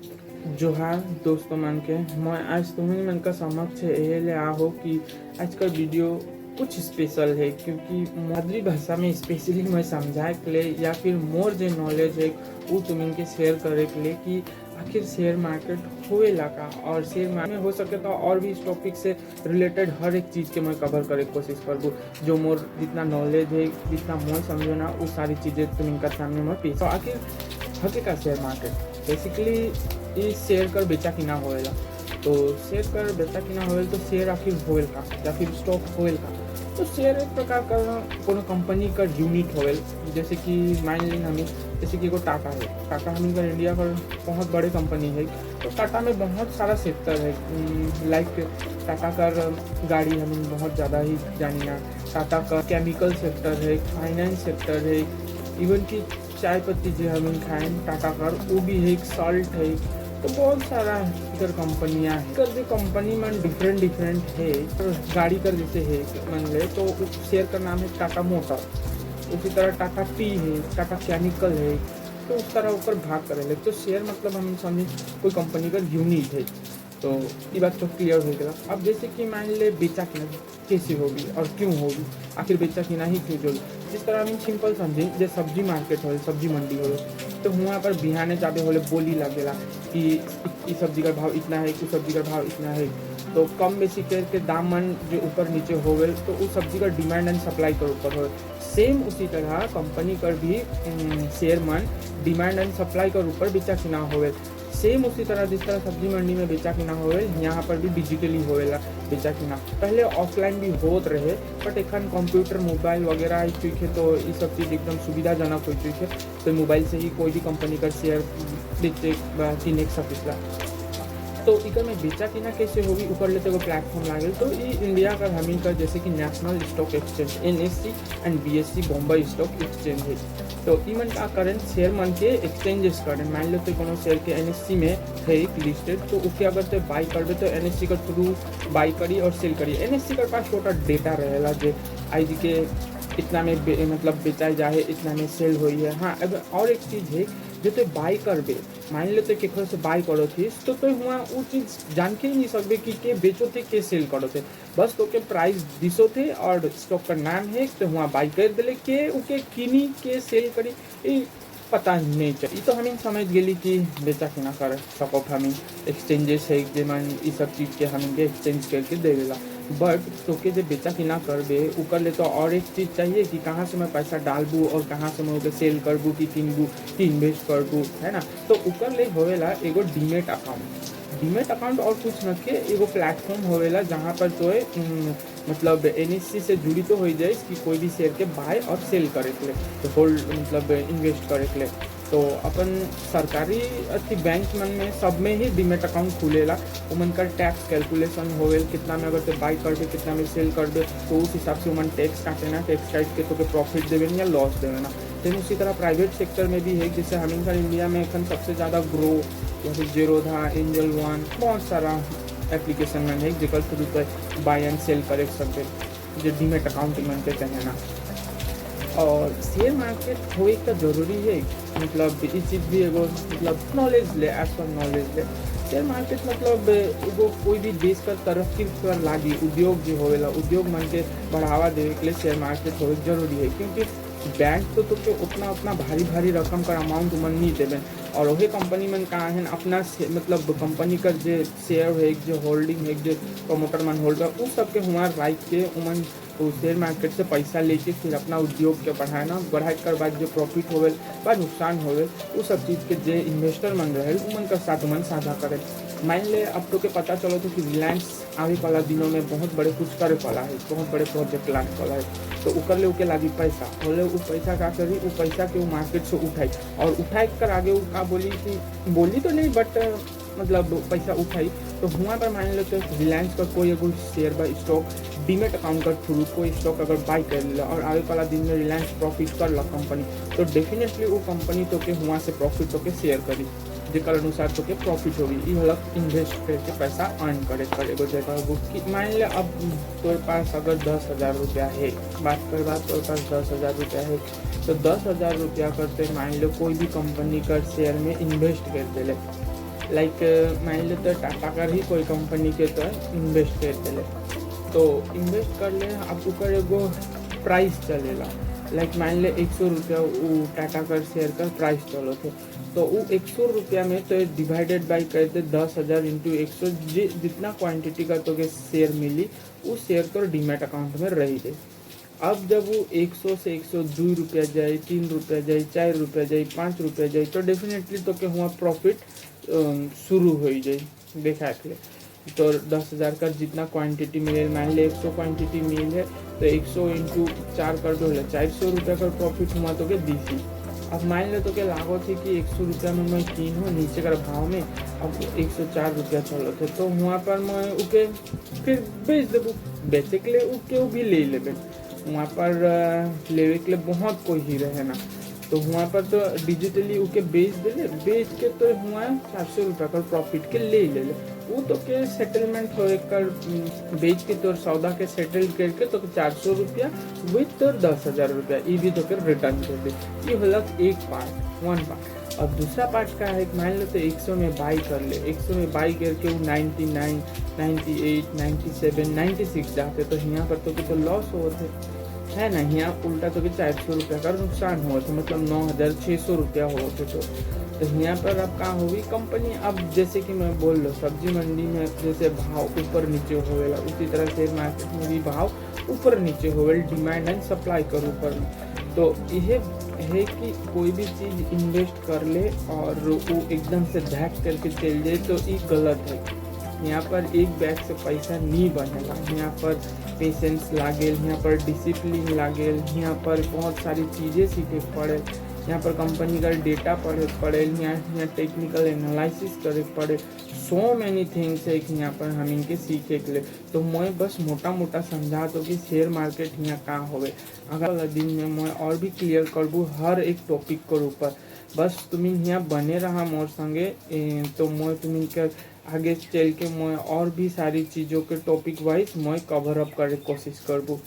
जोहार दोस्तों मन के मैं आज तुम्हें मन का समक्ष ये ले आ हो कि आज का वीडियो कुछ स्पेशल है क्योंकि मातृभाषा में स्पेशली मैं समझाए के लिए या फिर मोर जो नॉलेज है वो तुम्हें के शेयर करे के लिए कि आखिर शेयर मार्केट होएला का और शेयर मार्केट में हो सके तो और भी इस टॉपिक से रिलेटेड हर एक चीज़ के मैं कवर करे कोशिश करूँ जो मोर जितना नॉलेज है जितना मैं समझो ना वो सारी चीज़ें तुम्हें का सामने मैं पेश। तो आखिर हकीका शेयर मार्केट बेसिकली ये शेयर कर बेचा कि ना होएला। तो शेयर कर बेचा कि ना होएल तो शेयर आखिर होएल का या फिर स्टॉक होएल का। तो शेयर एक प्रकार का कोनो कंपनी का यूनिट होएल। जैसे कि मान लीन हमें जैसे कि टाटा है, टाटा हमें का इंडिया का बहुत बड़े कंपनी है। तो टाटा में बहुत सारा सेक्टर है, लाइक टाटा का गाड़ी हमें बहुत ज़्यादा ही जानी ना, टाटा का केमिकल सेक्टर है, फाइनेंस सेक्टर है, इवन कि चाय पत्ती जो हम खाएं टाटा का वो भी है, एक सॉल्ट है। तो बहुत सारा इधर कंपनियां हैं, इधर जो कंपनी में डिफरेंट है। तो गाड़ी का जैसे है मान ले तो उस शेयर का नाम है टाटा मोटर, उसी तरह टाटा टी है, टाटा केमिकल है। तो उस तरह ऊपर भाग करेंगे। तो शेयर मतलब हम समझे कोई कंपनी का यूनिट है। तो ये बात तो क्लियर हो गया। अब जैसे कि मान ले बेचा किना कैसे होगी और क्यों होगी, आखिर बेचा किना ही क्यों जरूरी। जिस तरह हम सिंपल समझे जो सब्जी मार्केट हो, सब्जी मंडी हो, तो वहाँ पर बिहाने जाबे होले बोली लगेला कि इस सब्जी का भाव इतना है, उस सब्जी का भाव इतना है। तो कम बेसी करके दाम मन जो ऊपर नीचे हो गए तो उस सब्जी का डिमांड एंड सप्लाई के ऊपर हो। सेम उसी तरह कंपनी का भी शेयर मन डिमांड एंड सप्लाई के ऊपर बेचा किना होवे। सेम उसी तरह जिस तरह सब्जी मंडी में बेचा किना होवे यहाँ पर भी डिजिटली होवेला बेचा किना। पहले ऑफलाइन भी होत रहे बट एखन कंप्यूटर मोबाइल वगैरह आई चुकी है तो ये सब चीज़ एकदम सुविधाजनक हो चुकी है। तो मोबाइल से ही कोई भी कंपनी का शेयर बेचे किने सकिसला। तो इकर में बेचा किना कैसे होगी ऊपर लेते वो प्लेटफॉर्म लागल। तो ये इंडिया का हमी का जैसे कि national stock exchange NSE and BSE Bombay stock exchange है। तो इमन का करंट शेयर मन के एक्सचेंजेस करें। मान लो तो कोनो शेयर के NSE में है लिस्टेड तो उसके अगर तो बाई कर तो NSE का थ्रू बाई करी और सेल करी। NSE का पास छोटा डेटा रहेला जो आज के इतना में मतलब बेचाई जाए इतना में सेल हुई है। हाँ अब और एक चीज़ है जो तो बाई करबे, मान लो तो केकरो से बाई करो थी तो हुआ वो चीज़ जान के ही नहीं सकते कि के बेचो थे के सेल करो थे। बस तो के प्राइस दिसो थे और स्टॉक का नाम है तो हुआ बाई कर दिले के उके किनी के सेल करी ये पता नहीं चाहिए। तो हमें समझ गई कि बेचा कि ना कर सकब हमें एक्सचेंजेस है जे मन ये सब चीज़ के हमें एक्सचेंज करके देवेला। बट तो के जब बेचा कि ना करबे ऊकर ले तो और एक चीज़ चाहिए कि कहाँ से मैं पैसा डालबू और कहाँ से मैं उसे सेल करबू कि किनबू कि इन्वेस्ट करबू, है ना। तो ऊकर ले होवेला एगो डीमेट अकाउंट। डीमेट अकाउंट और कुछ न के एगो प्लेटफॉर्म होवेला जहाँ पर तो मतलब NSE से जुड़ी तो हो जाए कि कोई भी शेयर के बाय और सेल करे के लिए तो होल्ड मतलब इन्वेस्ट करे के लिए। तो अपन सरकारी अति बैंक मन में सब में ही डीमेट अकाउंट खुलेला। उमन का टैक्स कैलकुलेशन होवेल कितना में अगर तो बाई कर दे कितना में सेल कर दे तो उस हिसाब से उमन टैक्स काटे ना, टैक्स काट के तो के प्रॉफिट देवे या लॉस देवे ना। लेकिन उसी तरह प्राइवेट सेक्टर में भी है जैसे हमें इंडिया में এখন सबसे ज़्यादा ग्रो या फिर जीरोधा एंजल वन बहुत सारा एप्लीकेशन में है जेकर थ्रू तो बाय एंड सेल करे सकते जो डीमेट अकाउंट मन के कहे ना। और शेयर मार्केट होए का जरूरी है मतलब ये चीज़ भी एगो मतलब नॉलेज ले एज पर नॉलेज ले। शेयर मार्केट मतलब एगो कोई भी देश का तरक्की पर लागी उद्योग जो होवेला उद्योग मन के बढ़ावा देवे के लिए शेयर मार्केट होए जरूरी है। क्योंकि बैंक तो के उतना भारी रकम का अमाउंट मन नहीं देवे और वही कंपनी में कहाँ है अपना मतलब कंपनी का जो शेयर है जो होल्डिंग है जो प्रमोटर मन होल्डर उस सबके हुआ राइट के उमन तो शेयर मार्केट से पैसा लेके फिर अपना उद्योग के बढ़ाए कर बाद जो प्रॉफिट होवे बाद नुकसान होवे उस सब चीज़ के जो इन्वेस्टर मन रहे उमन का साथ उमन साझा करे। मान ले अब तो के पता चलो तो कि रिलायंस आने वाला दिनों में बहुत बड़े कुछ करे वाला है, बहुत बड़े प्रोजेक्ट लाने वाला है। तो उकर ले उके लागी पैसा बोले वो पैसा क्या करी वो पैसा के वो मार्केट से उठाई और उठाई कर आगे वो का बोली तो नहीं बट मतलब पैसा उठाई। तो हुआ पर मान लो तो रिलायंस का कोई अगर शेयर बा स्टॉक डीमेट अकाउंट का थ्रू कोई स्टॉक अगर बाई कर लिया और आगे वाला दिन में रिलायंस प्रॉफिट कर ला कंपनी तो डेफिनेटली वो कंपनी तो के हुआ से प्रॉफिट तो के शेयर करी जेकर अनुसार तो के प्रॉफिट होगी ये मतलब इन्वेस्ट करके पैसा अर्न करे एगो जगह। मान ले अब तोरे पास अगर 10,000 रुपया है बात कर बात तोरे पास 10,000 रुपया है तो 10,000 रुपया करते मान लो कोई भी कंपनी का शेयर में इन्वेस्ट कर दे लाइक मान लो तो टाटा कर ही कोई कंपनी के तो इन्वेस्ट करते ले, तो इन्वेस्ट कर ले अब ऊपर एगो प्राइस चलेला। लाइक मान ले 100 रुपया वो टाटा कर शेयर का प्राइस चलो थे, तो वो 100 रुपया में तो डिवाइडेड बाई करते 10,000 इंटू 100, जितना क्वांटिटी का तो के शेयर मिली वो शेयर तो डीमैट अकाउंट में रही दे। अब जब वो 100 से 102 रुपया जाए, 3 रुपया जाए, 4 रुपया जाए, 5 रुपया जाए, तो डेफिनेटली तो के हुआ प्रॉफिट शुरू हो जाए देखा के। तो 10,000 का जितना क्वांटिटी मिले, मान ले 100 क्वांटिटी मिल है तो 100 इंटू 4 कर दो, 400 रुपया का प्रॉफिट हुआ तो के दी। अब मान ले तो के लागो थी कि 100 रुपया में मैं कीन हूँ नीचे का भाव में, अब 104 रुपया चलो थे, तो वहाँ पर मैं उके फिर बेच देबू, बेचे के लिए उके भी ले लेबे। वहाँ पर लेवे के लिए बहुत कोई ही रहे ना, तो वहाँ पर तो डिजिटली उके बेच दे ले, बेच के तो हुआ 400 रुपया का प्रॉफिट के ले ले वो तो के सेटलमेंट हो कर बेच के तोर सौदा के सेटल करके तो 400 रुपया विथ तोर 10,000 रुपया ये भी तो कर रिटर्न कर दे। ये होला एक पार्ट, वन पार्ट। और दूसरा पार्ट का है मान लो तो 100 में बाई कर ले, 100 में बाई करके वो 99, 98, 97, 96 जाते, तो यहाँ पर तो लॉस होते है ना। यहाँ उल्टा तो 400 रुपया का नुकसान हुआ था, मतलब 9,600 रुपया हुआ थे। तो यहाँ पर अब कहाँ होगी कंपनी, अब जैसे कि मैं बोल लो सब्जी मंडी में जैसे भाव ऊपर नीचे होवेला, उसी तरह शेयर मार्केट में भी भाव ऊपर नीचे होवेला, डिमांड एंड सप्लाई कर ऊपर में। तो यह है कि कोई भी चीज़ इन्वेस्ट कर ले और वो एकदम से धैक करके चल जाए तो ये गलत है। यहाँ पर एक बैग से पैसा नहीं बनेगा, यहाँ पर पेशेंस लागेल, यहाँ पर डिसिप्लिन लागेल, यहाँ पर बहुत सारी चीज़ें सीखे पड़े, यहाँ पर कंपनी का डेटा पढ़े, यहाँ टेक्निकल एनालिसिस करे पड़े, सो मैनी थिंग्स है कि यहाँ पर हम इनके सीखे के लिए। तो मैं बस मोटा मोटा समझा तो कि शेयर मार्केट यहाँ कहाँ होवे, अगला दिन में मैं और भी क्लियर करबू हर एक टॉपिक के ऊपर। बस तुम यहाँ बने रहा मोर संगे, तो मैं तुम के आगे चल के मैं और भी सारी चीज़ों के टॉपिक वाइज मैं कवर अप करे कोशिश करबू।